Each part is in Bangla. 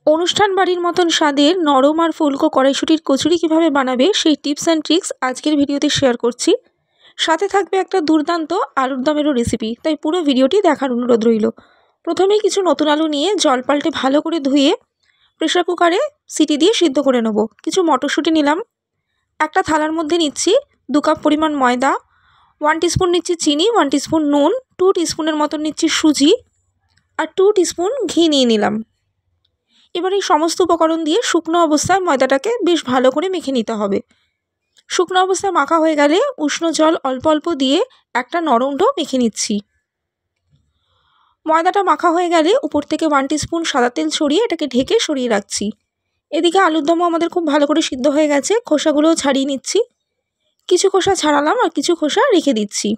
অনুষ্ঠান বাড়ির মতন স্বাদের নরম আর ফুলকো কড়াইশুঁটির কচুরি কীভাবে বানাবে সেই টিপস অ্যান্ড ট্রিক্স আজকের ভিডিওতে শেয়ার করছি। সাথে থাকবে একটা দুর্দান্ত আলুর দমেরও রেসিপি, তাই পুরো ভিডিওটি দেখার অনুরোধ রইল। প্রথমেই কিছু নতুন আলু নিয়ে জল পাল্টে ভালো করে ধুয়ে প্রেশার কুকারে সিটি দিয়ে সিদ্ধ করে নেব। কিছু মটরশুঁটি নিলাম। একটা থালার মধ্যে নিচ্ছি 2 কাপ পরিমাণ ময়দা, 1 টিস্পুন নিচ্ছি চিনি, 1 টিস্পুন নুন, 2 টিস্পুনের মতন নিচ্ছি সুজি আর 2 টিস্পুন ঘি নিয়ে নিলাম। এবার এই সমস্ত উপকরণ দিয়ে শুকনো অবস্থায় ময়দাটাকে বেশ ভালো করে মেখে নিতে হবে। শুকনো অবস্থায় মাখা হয়ে গেলে উষ্ণ জল অল্প অল্প দিয়ে একটা নরম ডো মেখে নিচ্ছি। ময়দাটা মাখা হয়ে গেলে উপর থেকে 1 টিস্পুন সাদা তেল ছড়িয়ে এটাকে ঢেকে সরিয়ে রাখছি। এদিকে আলুর দমও আমাদের খুব ভালো করে সিদ্ধ হয়ে গেছে, খোসাগুলোও ছাড়িয়ে নিচ্ছি। কিছু খোসা ছাড়ালাম আর কিছু খোসা রেখে দিচ্ছি।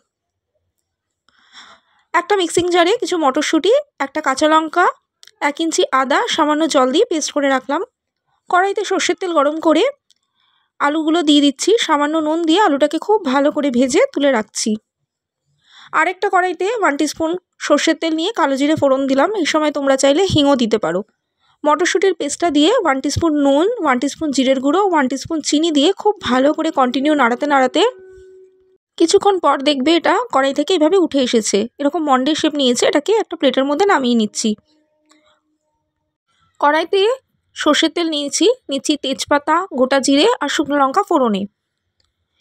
একটা মিক্সিং জারে কিছু মটরশুঁটি, একটা কাঁচা লঙ্কা, 1 ইঞ্চি আদা সামান্য জল দিয়ে পেস্ট করে রাখলাম। কড়াইতে সর্ষের তেল গরম করে আলুগুলো দিয়ে দিচ্ছি। সামান্য নুন দিয়ে আলুটাকে খুব ভালো করে ভেজে তুলে রাখছি। আরেকটা কড়াইতে 1 টিস্পুন সর্ষের তেল নিয়ে কালো জিরে ফোড়ন দিলাম। এই সময় তোমরা চাইলে হিংও দিতে পারো। মটরশুঁটির পেস্টটা দিয়ে 1 টিস্পুন নুন, 1 টিস্পুন জিরের গুঁড়ো, 1 টিস্পুন চিনি দিয়ে খুব ভালো করে কন্টিনিউ নাড়াতে নাড়াতে কিছুক্ষণ পর দেখবে এটা কড়াই থেকে এভাবে উঠে এসেছে, এরকম মন্ডে শেপ নিয়েছে। এটাকে একটা প্লেটের মধ্যে নামিয়ে নিচ্ছি। কড়াইতে সর্ষের তেল নিচ্ছি তেজপাতা, গোটা জিরে আর শুকনো লঙ্কা ফোড়নে।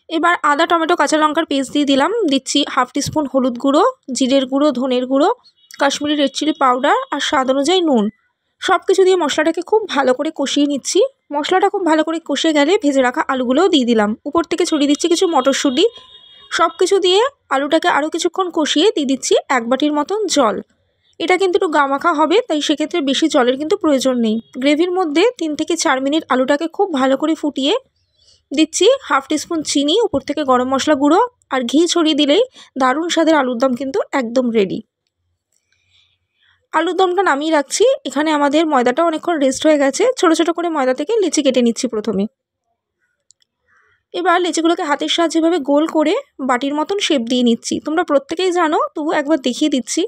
এবার আদা, টমেটো, কাঁচা লঙ্কার পেস্ট দিয়ে দিলাম। দিচ্ছি 1/2 টিস্পুন হলুদ গুঁড়ো, জিরের গুঁড়ো, ধনের গুঁড়ো, কাশ্মীরি রেড চিলি পাউডার আর স্বাদ অনুযায়ী নুন। সব কিছু দিয়ে মশলাটাকে খুব ভালো করে কষিয়ে নিচ্ছি। মশলাটা খুব ভালো করে কষে গেলে ভেজে রাখা আলুগুলোও দিয়ে দিলাম। উপর থেকে ছড়িয়ে দিচ্ছি কিছু মটরশুঁটি। সব কিছু দিয়ে আলুটাকে আরও কিছুক্ষণ কষিয়ে দিয়ে দিচ্ছি 1 বাটির মতন জল। এটা কিন্তু একটু গামাখা হবে, তাই সেক্ষেত্রে বেশি জলের কিন্তু প্রয়োজন নেই। গ্রেভির মধ্যে 3 থেকে 4 মিনিট আলুটাকে খুব ভালো করে ফুটিয়ে দিচ্ছি 1/2 টিস্পুন চিনি, উপর থেকে গরম মশলা গুঁড়ো আর ঘি ছড়িয়ে দিলেই দারুণ স্বাদের আলুর দম কিন্তু একদম রেডি। আলুর দমটা নামিয়ে রাখছি। এখানে আমাদের ময়দাটা অনেকক্ষণ রেস্ট হয়ে গেছে। ছোট ছোট করে ময়দা থেকে লেচি কেটে নিচ্ছি প্রথমে। এবার লেচিগুলোকে হাতের সাহায্যে এভাবে গোল করে বাটির মতন শেপ দিয়ে নিচ্ছি। তোমরা প্রত্যেকেই জানো, তবু একবার দেখিয়ে দিচ্ছি।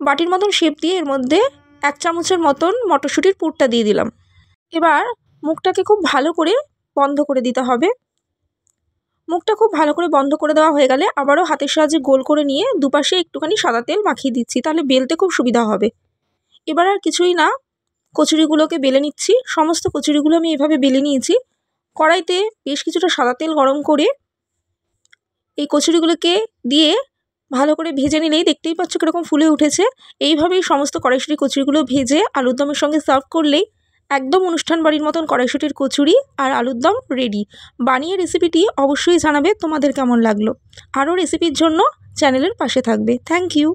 বাটির মতন শেপ দিয়ে এর মধ্যে 1 চামচের মতন মটরশুঁটির পুরটা দিয়ে দিলাম। এবার মুখটাকে খুব ভালো করে বন্ধ করে দিতে হবে। মুখটা খুব ভালো করে বন্ধ করে দেওয়া হয়ে গেলে আবারও হাতের সাহায্যে গোল করে নিয়ে দুপাশে একটুখানি সাদা তেল মাখিয়ে দিচ্ছি, তাহলে বেলতে খুব সুবিধা হবে। এবার আর কিছুই না, কচুরিগুলোকে বেলে নিচ্ছি। সমস্ত কচুরিগুলো আমি এভাবে বেলে নিয়েছি। কড়াইতে বেশ কিছুটা সাদা তেল গরম করে এই কচুরিগুলোকে দিয়ে ভালো করে ভেজে নিলেই দেখতেই পাচ্ছ কীরকম ফুলে উঠেছে। এইভাবেই সমস্ত কড়াইশুঁটির কচুরিগুলো ভেজে আলুর দমের সঙ্গে সার্ভ করলেই একদম অনুষ্ঠান বাড়ির মতন কড়াইশুঁটির কচুরি আর আলুর দম রেডি। বানিয়ে রেসিপিটি অবশ্যই জানাবে তোমাদের কেমন লাগলো। আরও রেসিপির জন্য চ্যানেলের পাশে থাকবে। Thank you.